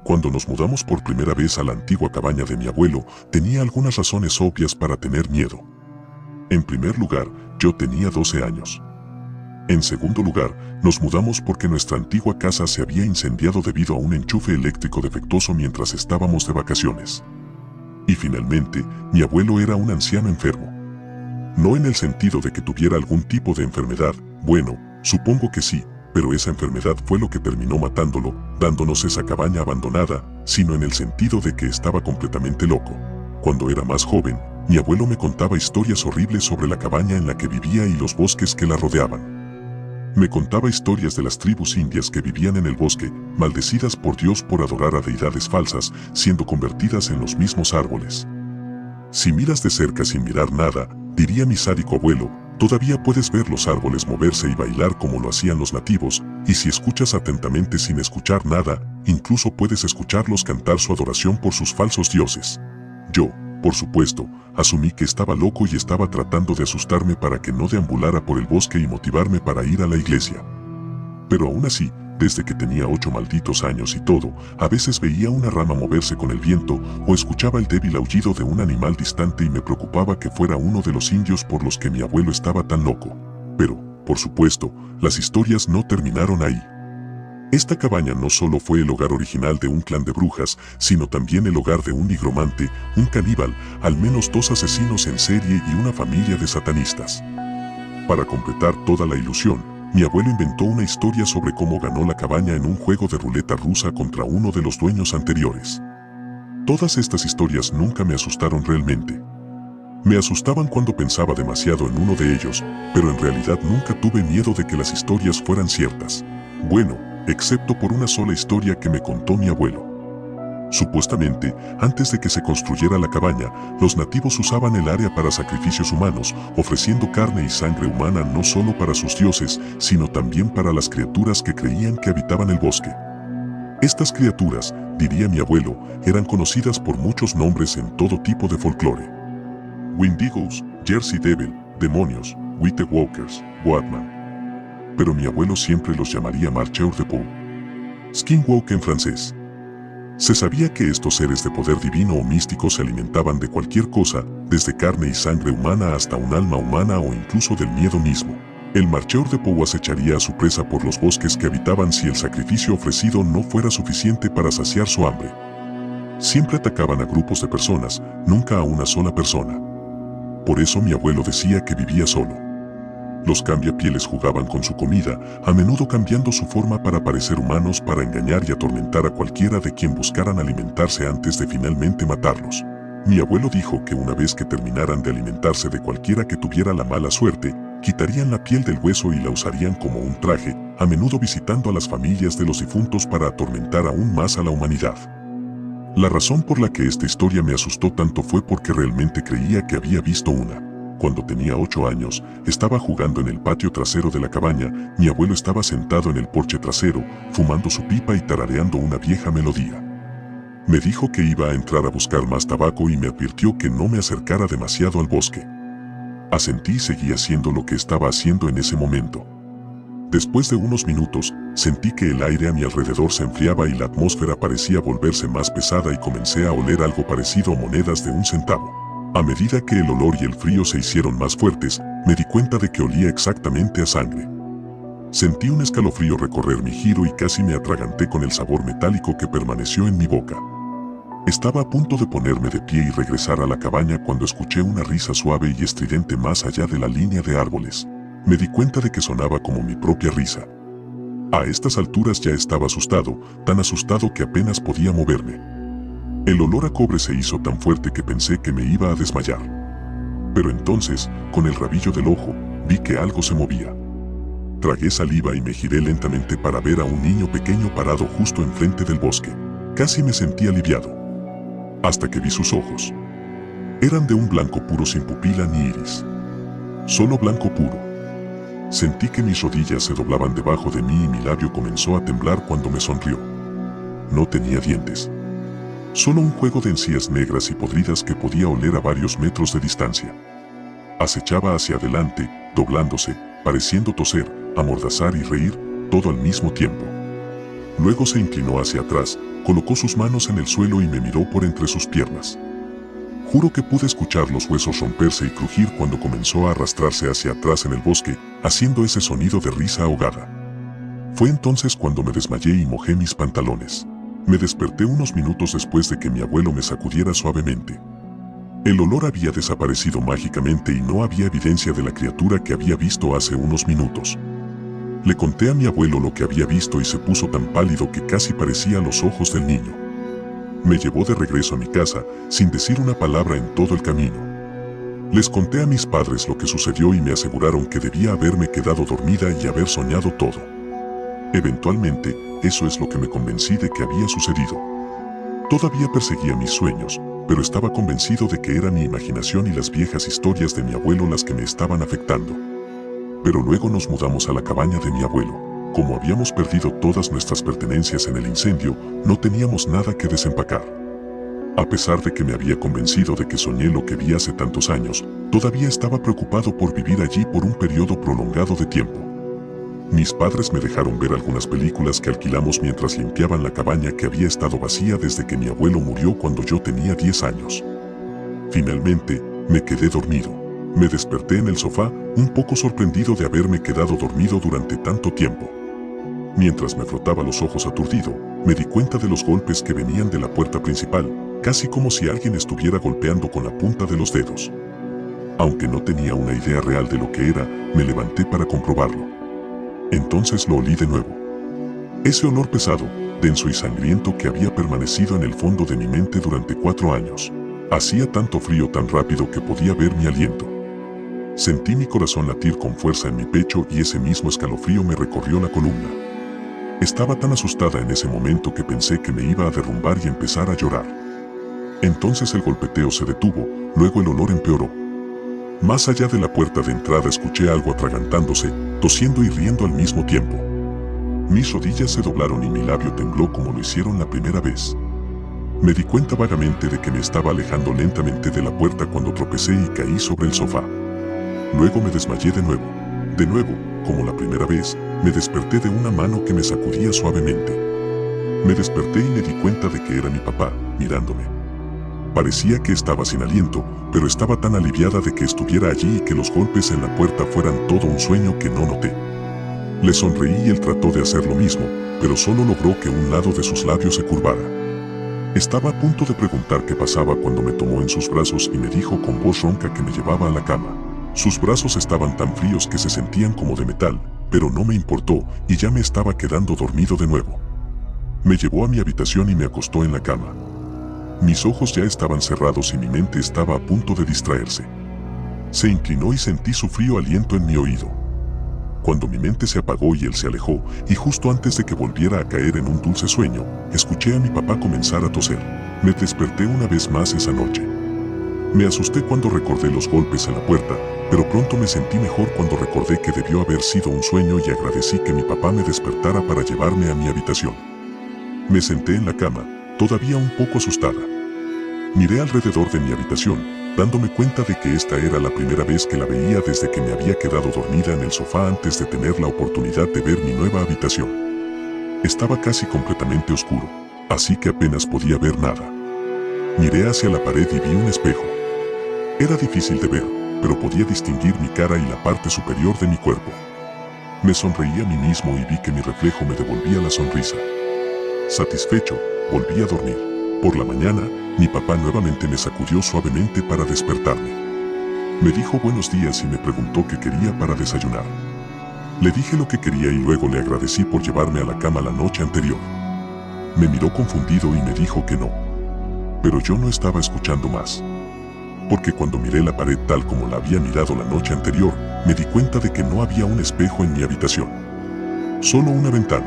Cuando nos mudamos por primera vez a la antigua cabaña de mi abuelo, tenía algunas razones obvias para tener miedo. En primer lugar, yo tenía 12 años. En segundo lugar, nos mudamos porque nuestra antigua casa se había incendiado debido a un enchufe eléctrico defectuoso mientras estábamos de vacaciones. Y finalmente, mi abuelo era un anciano enfermo. No en el sentido de que tuviera algún tipo de enfermedad, bueno, supongo que sí, pero esa enfermedad fue lo que terminó matándolo, dándonos esa cabaña abandonada, sino en el sentido de que estaba completamente loco. Cuando era más joven, mi abuelo me contaba historias horribles sobre la cabaña en la que vivía y los bosques que la rodeaban. Me contaba historias de las tribus indias que vivían en el bosque, maldecidas por Dios por adorar a deidades falsas, siendo convertidas en los mismos árboles. Si miras de cerca sin mirar nada, diría mi sádico abuelo, todavía puedes ver los árboles moverse y bailar como lo hacían los nativos, y si escuchas atentamente sin escuchar nada, incluso puedes escucharlos cantar su adoración por sus falsos dioses. Yo, por supuesto, asumí que estaba loco y estaba tratando de asustarme para que no deambulara por el bosque y motivarme para ir a la iglesia. Pero aún así, desde que tenía 8 malditos años y todo, a veces veía una rama moverse con el viento o escuchaba el débil aullido de un animal distante y me preocupaba que fuera uno de los indios por los que mi abuelo estaba tan loco. Pero, por supuesto, las historias no terminaron ahí. Esta cabaña no solo fue el hogar original de un clan de brujas, sino también el hogar de un nigromante, un caníbal, al menos 2 asesinos en serie y una familia de satanistas. Para completar toda la ilusión, mi abuelo inventó una historia sobre cómo ganó la cabaña en un juego de ruleta rusa contra uno de los dueños anteriores. Todas estas historias nunca me asustaron realmente. Me asustaban cuando pensaba demasiado en uno de ellos, pero en realidad nunca tuve miedo de que las historias fueran ciertas. Bueno, excepto por una sola historia que me contó mi abuelo. Supuestamente, antes de que se construyera la cabaña, los nativos usaban el área para sacrificios humanos, ofreciendo carne y sangre humana no solo para sus dioses, sino también para las criaturas que creían que habitaban el bosque. Estas criaturas, diría mi abuelo, eran conocidas por muchos nombres en todo tipo de folclore. Wendigos, Jersey Devil, demonios, White Walkers, Boatman. Pero mi abuelo siempre los llamaría Marcheurs de Peau. Skinwalker en francés. Se sabía que estos seres de poder divino o místico se alimentaban de cualquier cosa, desde carne y sangre humana hasta un alma humana o incluso del miedo mismo. El Marcheur de Peau acecharía a su presa por los bosques que habitaban si el sacrificio ofrecido no fuera suficiente para saciar su hambre. Siempre atacaban a grupos de personas, nunca a una sola persona. Por eso mi abuelo decía que vivía solo. Los cambiapieles jugaban con su comida, a menudo cambiando su forma para parecer humanos para engañar y atormentar a cualquiera de quien buscaran alimentarse antes de finalmente matarlos. Mi abuelo dijo que una vez que terminaran de alimentarse de cualquiera que tuviera la mala suerte, quitarían la piel del hueso y la usarían como un traje, a menudo visitando a las familias de los difuntos para atormentar aún más a la humanidad. La razón por la que esta historia me asustó tanto fue porque realmente creía que había visto una. Cuando tenía 8 años, estaba jugando en el patio trasero de la cabaña, mi abuelo estaba sentado en el porche trasero, fumando su pipa y tarareando una vieja melodía. Me dijo que iba a entrar a buscar más tabaco y me advirtió que no me acercara demasiado al bosque. Asentí y seguí haciendo lo que estaba haciendo en ese momento. Después de unos minutos, sentí que el aire a mi alrededor se enfriaba y la atmósfera parecía volverse más pesada y comencé a oler algo parecido a monedas de 1 centavo. A medida que el olor y el frío se hicieron más fuertes, me di cuenta de que olía exactamente a sangre. Sentí un escalofrío recorrer mi giro y casi me atraganté con el sabor metálico que permaneció en mi boca. Estaba a punto de ponerme de pie y regresar a la cabaña cuando escuché una risa suave y estridente más allá de la línea de árboles. Me di cuenta de que sonaba como mi propia risa. A estas alturas ya estaba asustado, tan asustado que apenas podía moverme. El olor a cobre se hizo tan fuerte que pensé que me iba a desmayar. Pero entonces, con el rabillo del ojo, vi que algo se movía. Tragué saliva y me giré lentamente para ver a un niño pequeño parado justo enfrente del bosque. Casi me sentí aliviado. Hasta que vi sus ojos. Eran de un blanco puro sin pupila ni iris. Solo blanco puro. Sentí que mis rodillas se doblaban debajo de mí y mi labio comenzó a temblar cuando me sonrió. No tenía dientes. Solo un juego de encías negras y podridas que podía oler a varios metros de distancia. Acechaba hacia adelante, doblándose, pareciendo toser, amordazar y reír, todo al mismo tiempo. Luego se inclinó hacia atrás, colocó sus manos en el suelo y me miró por entre sus piernas. Juro que pude escuchar los huesos romperse y crujir cuando comenzó a arrastrarse hacia atrás en el bosque, haciendo ese sonido de risa ahogada. Fue entonces cuando me desmayé y mojé mis pantalones. Me desperté unos minutos después de que mi abuelo me sacudiera suavemente. El olor había desaparecido mágicamente y no había evidencia de la criatura que había visto hace unos minutos. Le conté a mi abuelo lo que había visto y se puso tan pálido que casi parecía los ojos del niño. Me llevó de regreso a mi casa, sin decir una palabra en todo el camino. Les conté a mis padres lo que sucedió y me aseguraron que debía haberme quedado dormida y haber soñado todo. Eventualmente, eso es lo que me convencí de que había sucedido. Todavía perseguía mis sueños, pero estaba convencido de que era mi imaginación y las viejas historias de mi abuelo las que me estaban afectando. Pero luego nos mudamos a la cabaña de mi abuelo. Como habíamos perdido todas nuestras pertenencias en el incendio, no teníamos nada que desempacar. A pesar de que me había convencido de que soñé lo que vi hace tantos años, todavía estaba preocupado por vivir allí por un periodo prolongado de tiempo. Mis padres me dejaron ver algunas películas que alquilamos mientras limpiaban la cabaña que había estado vacía desde que mi abuelo murió cuando yo tenía 10 años. Finalmente, me quedé dormido. Me desperté en el sofá, un poco sorprendido de haberme quedado dormido durante tanto tiempo. Mientras me frotaba los ojos aturdido, me di cuenta de los golpes que venían de la puerta principal, casi como si alguien estuviera golpeando con la punta de los dedos. Aunque no tenía una idea real de lo que era, me levanté para comprobarlo. Entonces lo olí de nuevo. Ese olor pesado, denso y sangriento que había permanecido en el fondo de mi mente durante 4 años. Hacía tanto frío tan rápido que podía ver mi aliento. Sentí mi corazón latir con fuerza en mi pecho y ese mismo escalofrío me recorrió la columna. Estaba tan asustada en ese momento que pensé que me iba a derrumbar y empezar a llorar. Entonces el golpeteo se detuvo, luego el olor empeoró. Más allá de la puerta de entrada escuché algo atragantándose, tosiendo y riendo al mismo tiempo. Mis rodillas se doblaron y mi labio tembló como lo hicieron la primera vez. Me di cuenta vagamente de que me estaba alejando lentamente de la puerta cuando tropecé y caí sobre el sofá. Luego me desmayé de nuevo. De nuevo, como la primera vez, me desperté de una mano que me sacudía suavemente. Me desperté y me di cuenta de que era mi papá, mirándome. Parecía que estaba sin aliento, pero estaba tan aliviada de que estuviera allí y que los golpes en la puerta fueran todo un sueño que no noté. Le sonreí y él trató de hacer lo mismo, pero solo logró que un lado de sus labios se curvara. Estaba a punto de preguntar qué pasaba cuando me tomó en sus brazos y me dijo con voz ronca que me llevaba a la cama. Sus brazos estaban tan fríos que se sentían como de metal, pero no me importó y ya me estaba quedando dormido de nuevo. Me llevó a mi habitación y me acostó en la cama. Mis ojos ya estaban cerrados y mi mente estaba a punto de distraerse. Se inclinó y sentí su frío aliento en mi oído. Cuando mi mente se apagó y él se alejó, y justo antes de que volviera a caer en un dulce sueño, escuché a mi papá comenzar a toser. Me desperté una vez más esa noche. Me asusté cuando recordé los golpes en la puerta, pero pronto me sentí mejor cuando recordé que debió haber sido un sueño y agradecí que mi papá me despertara para llevarme a mi habitación. Me senté en la cama, todavía un poco asustada. Miré alrededor de mi habitación, dándome cuenta de que esta era la primera vez que la veía desde que me había quedado dormida en el sofá antes de tener la oportunidad de ver mi nueva habitación. Estaba casi completamente oscuro, así que apenas podía ver nada. Miré hacia la pared y vi un espejo. Era difícil de ver, pero podía distinguir mi cara y la parte superior de mi cuerpo. Me sonreí a mí mismo y vi que mi reflejo me devolvía la sonrisa. Satisfecho, volví a dormir. Por la mañana, mi papá nuevamente me sacudió suavemente para despertarme. Me dijo buenos días y me preguntó qué quería para desayunar. Le dije lo que quería y luego le agradecí por llevarme a la cama la noche anterior. Me miró confundido y me dijo que no. Pero yo no estaba escuchando más. Porque cuando miré la pared tal como la había mirado la noche anterior, me di cuenta de que no había un espejo en mi habitación. Solo una ventana.